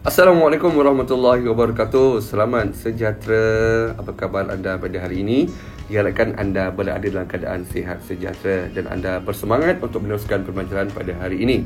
Assalamualaikum warahmatullahi wabarakatuh. Selamat sejahtera. Apa khabar anda pada hari ini? Diharapkan anda berada dalam keadaan sihat sejahtera dan anda bersemangat untuk meneruskan pembelajaran pada hari ini.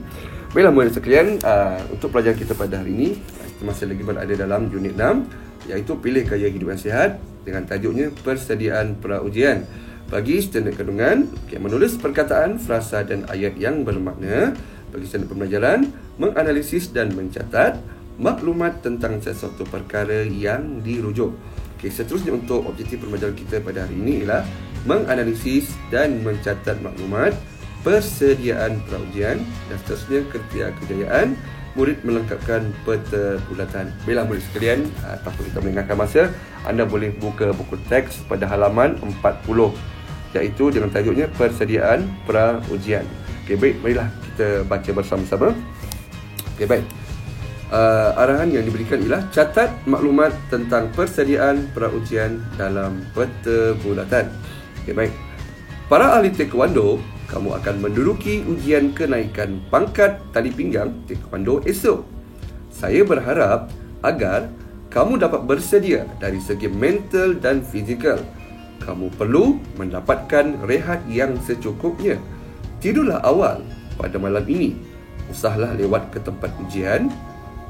Baiklah murid sekalian, untuk pelajaran kita pada hari ini, kita masih lagi berada dalam unit 6, iaitu pilih gaya hidup yang sihat dengan tajuknya persediaan pra-ujian. Bagi student kandungan, menulis perkataan, frasa dan ayat yang bermakna. Bagi student pembelajaran, menganalisis dan mencatat maklumat tentang sesuatu perkara yang dirujuk. Seterusnya untuk objektif pembelajaran kita pada hari ini ialah menganalisis dan mencatat maklumat, persediaan pra-ujian dan seterusnya kriteria kejayaan murid melengkapkan peta bulatan. Baiklah murid sekalian, tanpa kita melengahkan masa, anda boleh buka buku teks pada halaman 40, iaitu dengan tajuknya persediaan pra-ujian. Baik, marilah kita baca bersama-sama. Baik. Arahan yang diberikan ialah catat maklumat tentang persediaan pra-ujian dalam peta bulatan. Baik. Para ahli taekwondo, kamu akan menduduki ujian kenaikan pangkat tali pinggang taekwondo esok. Saya berharap agar kamu dapat bersedia dari segi mental dan fizikal. Kamu perlu mendapatkan rehat yang secukupnya. Tidurlah awal pada malam ini. Usahlah lewat ke tempat ujian.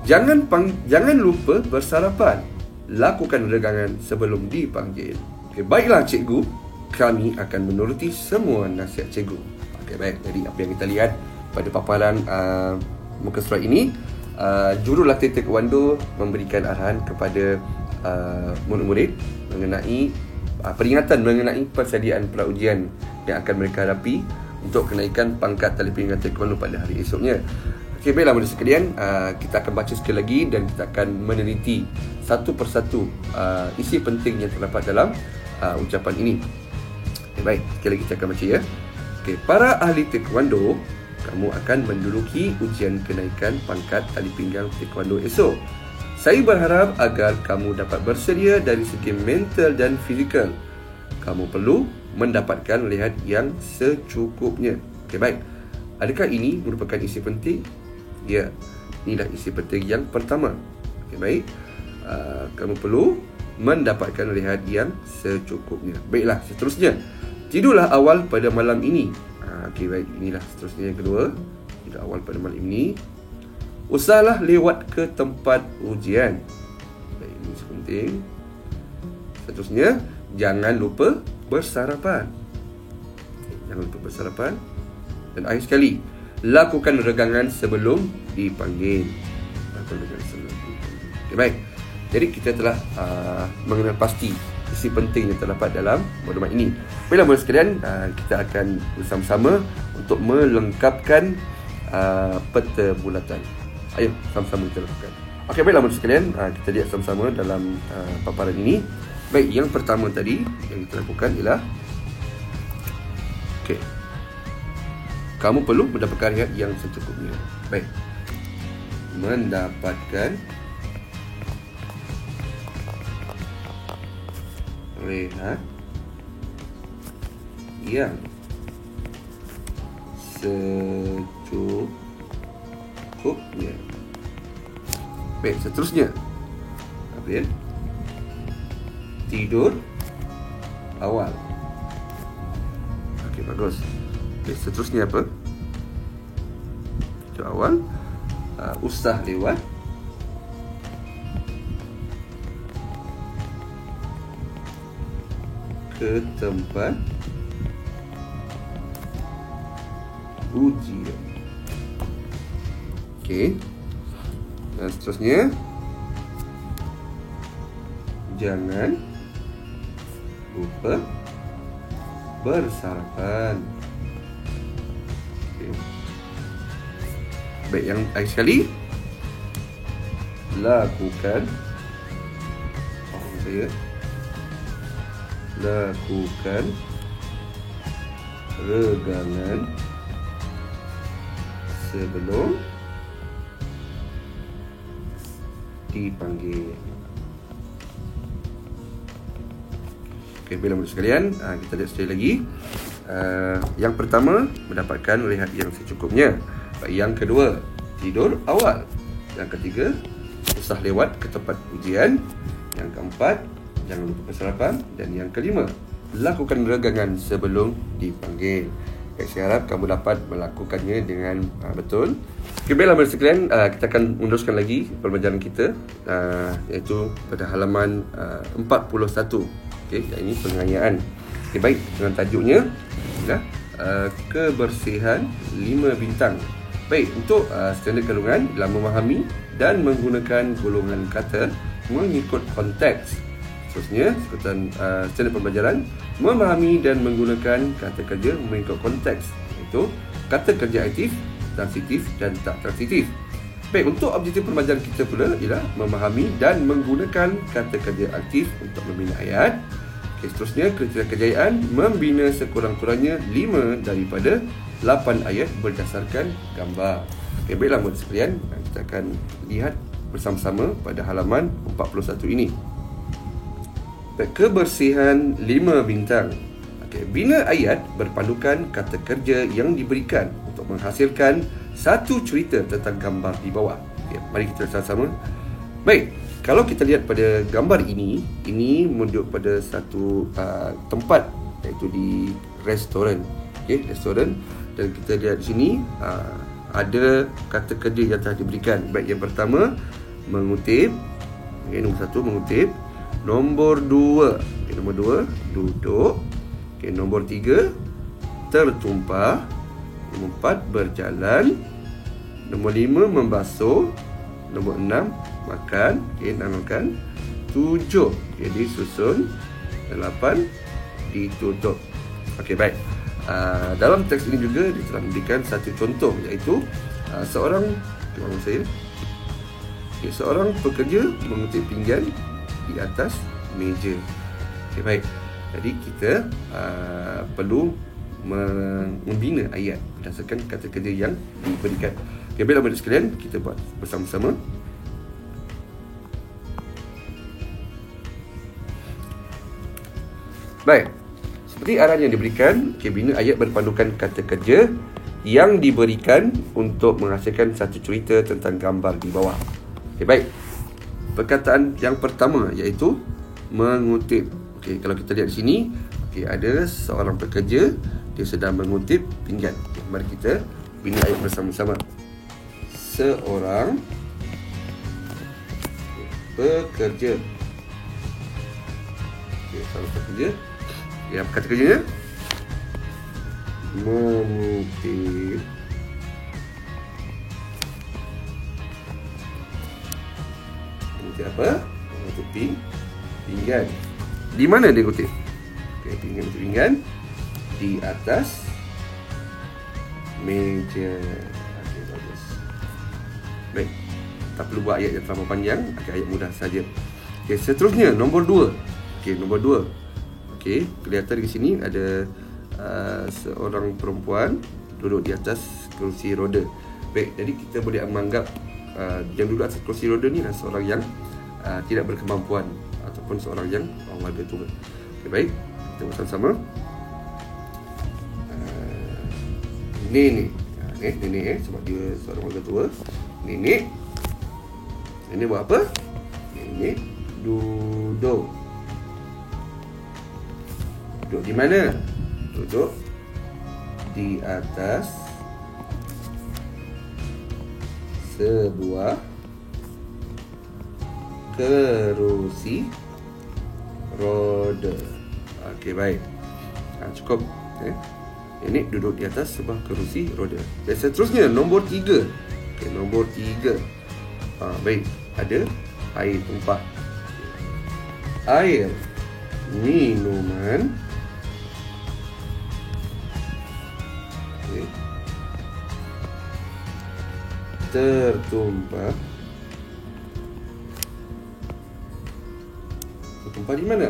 Jangan lupa bersarapan. Lakukan regangan sebelum dipanggil. Baiklah cikgu, kami akan menuruti semua nasihat cikgu. Baik, jadi apa yang kita lihat pada paparan muka surat ini, jurulatih taekwondo memberikan arahan kepada murid-murid mengenai peringatan mengenai persediaan pra-ujian yang akan mereka hadapi untuk kenaikan pangkat tali pinggang taekwondo pada hari esoknya. Baiklah murid sekalian, kita akan baca sekali lagi dan kita akan meneliti satu persatu isi penting yang terdapat dalam ucapan ini. Baik, sekali lagi kita akan baca ya. Para ahli taekwondo, kamu akan menduduki ujian kenaikan pangkat tali pinggang taekwondo esok. Saya berharap agar kamu dapat bersedia dari segi mental dan fizikal. Kamu perlu mendapatkan rehat yang secukupnya. Baik. Adakah ini merupakan isi penting? Ya, inilah isi penting yang pertama. Baik. Kamu perlu mendapatkan rehat yang secukupnya. Baiklah, seterusnya. Tidurlah awal pada malam ini. Baik, inilah seterusnya yang kedua. Tidur awal pada malam ini. Usahlah lewat ke tempat ujian. Baik, ini penting. Seterusnya, jangan lupa bersarapan. Jangan lupa bersarapan. Dan akhir sekali, lakukan regangan sebelum dipanggil. Baik. Jadi kita telah mengenal pasti isi penting yang terdapat dalam maklumat ini. Baiklah murid sekalian, kita akan bersama-sama untuk melengkapkan peta bulatan. Ayo sama-sama kita lakukan. Baiklah murid sekalian, kita lihat sama-sama dalam paparan ini. Baik, yang pertama tadi yang kita lakukan ialah kamu perlu mendapatkan rehat yang secukupnya. Baik. Mendapatkan rehat yang secukupnya. Baik, seterusnya. Apa ya? Tidur awal. Okey, bagus. Okey, seterusnya apa? Tidur awal. Usah lewat ke tempat ujian. Okey. Dan seterusnya, jangan lupa bersarapan. Okay. Baik, yang akhir sekali, lakukan regangan sebelum dipanggil. Okey, bila murid sekalian, kita lihat sekali lagi. Yang pertama, mendapatkan rehat yang secukupnya. Yang kedua, tidur awal. Yang ketiga, usah lewat ke tempat ujian. Yang keempat, jangan lupa persarapan. Dan yang kelima, lakukan regangan sebelum dipanggil. Saya harap kamu dapat melakukannya dengan betul. Okay, baiklah sekalian, kita akan meneruskan lagi pembelajaran kita, iaitu pada halaman 41. Okay, ini pengayaan. Okay, baik, dengan tajuknya kebersihan 5 bintang. Baik, untuk standard kandungan dalam memahami dan menggunakan golongan kata mengikut konteks. Seterusnya, standard pembelajaran memahami dan menggunakan kata kerja mengikut konteks, iaitu kata kerja aktif, transitif dan tak transitif. Baik, untuk objektif pembelajaran kita pula ialah memahami dan menggunakan kata kerja aktif untuk membina ayat. Okay, seterusnya, kriteria kejayaan membina sekurang-kurangnya 5 daripada 8 ayat berdasarkan gambar. Okay, baiklah murid sekalian, kita akan lihat bersama-sama pada halaman 41 ini. Kebersihan 5 bintang. Okay, bina ayat berpandukan kata kerja yang diberikan untuk menghasilkan satu cerita tentang gambar di bawah. Okay, mari kita sama-sama. Baik, kalau kita lihat pada gambar ini menunjuk pada satu tempat, iaitu di restoran. Okay, restoran. Dan kita lihat di sini ada kata kerja yang telah diberikan. Baik, yang pertama mengutip. Okay, nombor 1 mengutip. Nombor 2, okay, nombor 2 duduk. Okay, nombor 3 tertumpah. Nombor 4 berjalan. Nombor 5 membasuh. Nombor 6 makan. Okay, makan. 7 okay, disusun. 8 ditutup. Okay, baik. Dalam teks ini juga dia telah memberikan satu contoh, iaitu seorang pekerja mengutip pinggan di atas meja. Okay, baik. Jadi kita perlu membina ayat berdasarkan kata kerja yang diberikan. Okay, baiklah murid sekalian, kita buat bersama-sama. Baik. Seperti arahan yang diberikan, okay, bina ayat berpandukan kata kerja yang diberikan untuk menghasilkan satu cerita tentang gambar di bawah. Okay, baik. Perkataan yang pertama iaitu mengutip. Okey, kalau kita lihat di sini, okey, ada seorang pekerja, dia sedang mengutip pinggan. Okay, mari kita bina ayat bersama-sama. Seorang pekerja. Okey, seorang pekerja. Okay, apa kata kerjanya? Mengutip apa? Mengutip pinggan. Di mana dia kutip? Okay, pinggan di atas meja. Okay, bagus. Baik, tak perlu buat ayat yang terlalu panjang. Okay, ayat mudah saja. Okay, seterusnya nombor 2. Okay, nombor 2. Okay, kelihatan di sini ada seorang perempuan duduk di atas kerusi roda. Baik, jadi kita boleh menganggap yang duduk atas kerusi roda ni adalah seorang yang tidak berkemampuan ataupun seorang yang warga tua. Okay, baik, kita bersama-sama. Nenek, sebab dia seorang warga tua. Nenek buat apa? Nenek duduk. Duduk di mana? Duduk di atas sebuah kerusi roda. Okey, baik. Cukup. Ini duduk di atas sebuah kerusi roda. Dan seterusnya nombor 3. Okey, nombor 3. Baik, ada air tumpah. Air minuman. Okey. Tertumpah. Tertumpah di mana?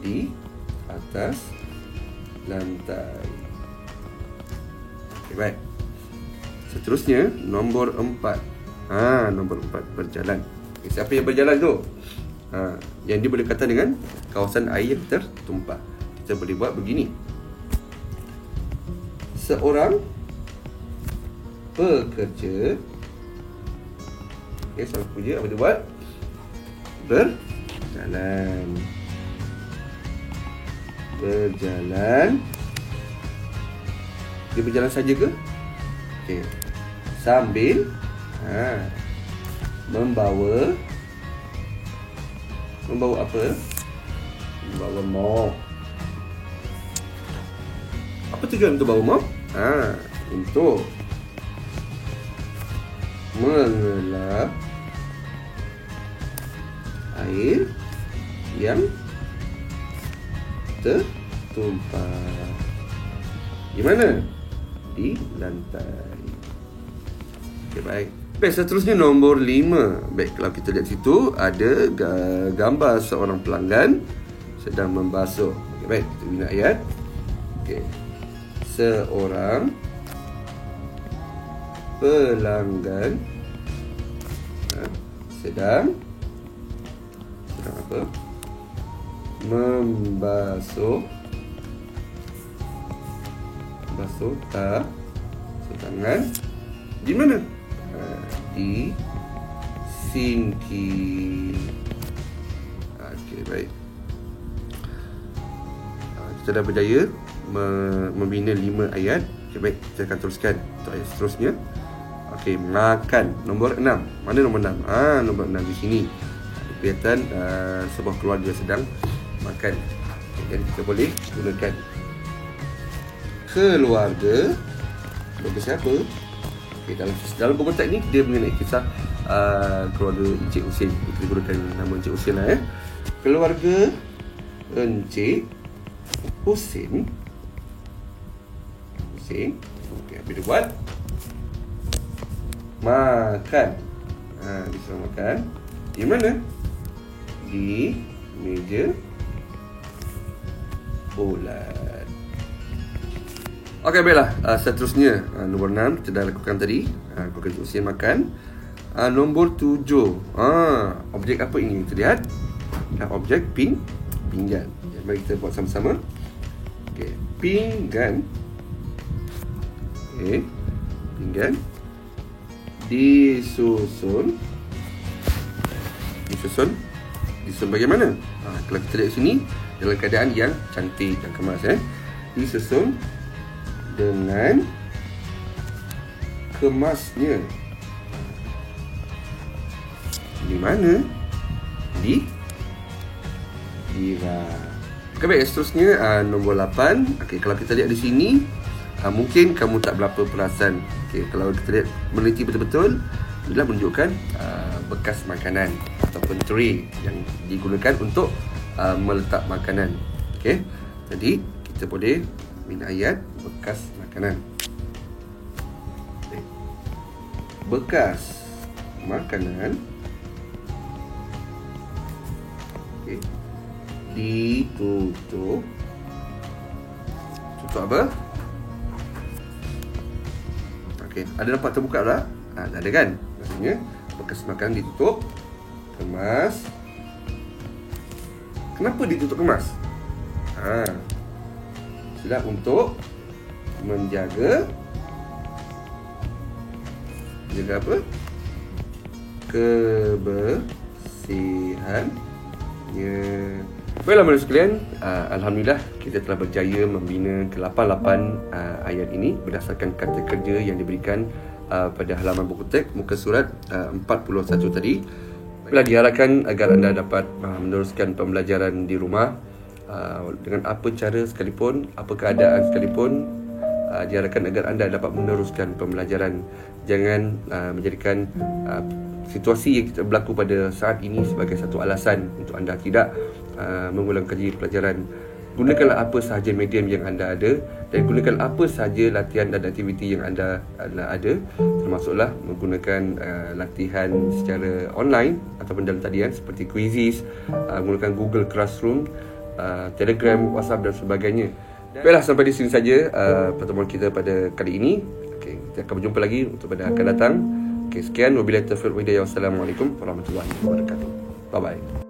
Di atas lantai. Okey, baik. Seterusnya nombor 4. Nombor 4 berjalan. Okay, siapa yang berjalan tu? Yang dia boleh kata dengan kawasan air yang tertumpah. Kita boleh buat begini. Seorang pekerja. Okay, seorang pekerja apa dia buat? berjalan. Berjalan. Dia berjalan saja ke? Okey. Sambil membawa apa? Membawa mop. Apa tujuan untuk bawa mop? Untuk mengelap air yang tertumpah. Di mana? Di lantai. Okey, baik. Baik, seterusnya nombor 5. Baik, kalau kita lihat situ ada gambar seorang pelanggan sedang membasuh. Okey, baik, kita bina ayat. Okey. Seorang pelanggan sedang apa? Membasuh tangan di mana? Di sinki. Okey, baik. Kita dah berjaya membina 5 ayat. Okey, baik, kita akan teruskan untuk ayat seterusnya. Okey, makan. Nombor 6. Mana nombor 6? Nombor 6 di sini. Kelihatan sebuah keluarga sedang makan. Dan kita boleh gunakan keluarga siapa? Okay, dalam buku teks ni dia mengenai kisah keluarga Encik Husin. Kita gunakan nama Encik Husin lah ya. Keluarga Encik Husin. Okey, apa dia buat? Makan. Disuruh makan. Di mana? Di meja bulat. Okey, baiklah. Seterusnya nombor 6 kita dah lakukan tadi. Keluarga Husin makan. Nombor 7. Objek apa ini? Kita lihat. Objek pinggan. Mari kita buat sama-sama. Okey, pinggan. Okey, pinggan disusun bagaimana? Kalau kita lihat sini dalam keadaan yang cantik dan kemas disusun dengan kemasnya. Di mana? Di rak. Okey, baik, seterusnya nombor 8. Okey, kalau kita lihat di sini mungkin kamu tak berapa perasan. Okey, kalau kita lihat meneliti betul-betul, inilah menunjukkan bekas makanan ataupun tray yang digunakan untuk meletak makanan. Okey, jadi kita boleh bina ayat bekas makanan. Bekas makanan ditutup. Tutup apa? Okey, ada nampak terbuka tak? Tak ada kan? Maksudnya bekas makanan ditutup, kemas. Kenapa ditutup kemas? Sudah untuk menjaga apa? Kebersihannya. Baiklah manusia sekalian, alhamdulillah kita telah berjaya membina ke-8 ayat ini berdasarkan kata kerja yang diberikan pada halaman buku teks muka surat 41 tadi. Baiklah, diharapkan agar anda dapat meneruskan pembelajaran di rumah dengan apa cara sekalipun, apa keadaan sekalipun. Diharapkan agar anda dapat meneruskan pembelajaran. Jangan menjadikan situasi yang berlaku pada saat ini sebagai satu alasan untuk anda tidak mengulang kaji pelajaran. Gunakanlah apa sahaja medium yang anda ada dan gunakan apa sahaja latihan dan aktiviti yang anda ada, termasuklah menggunakan latihan secara online ataupun dalam talian seperti quizzes, menggunakan Google Classroom, Telegram, WhatsApp dan sebagainya. Baiklah, sampai di sini saja pertemuan kita pada kali ini. Okay, kita akan berjumpa lagi untuk pada akan datang. Okay, sekian, wabillahi taufiq wal hidayah. Wassalamualaikum warahmatullahi wabarakatuh. Bye bye.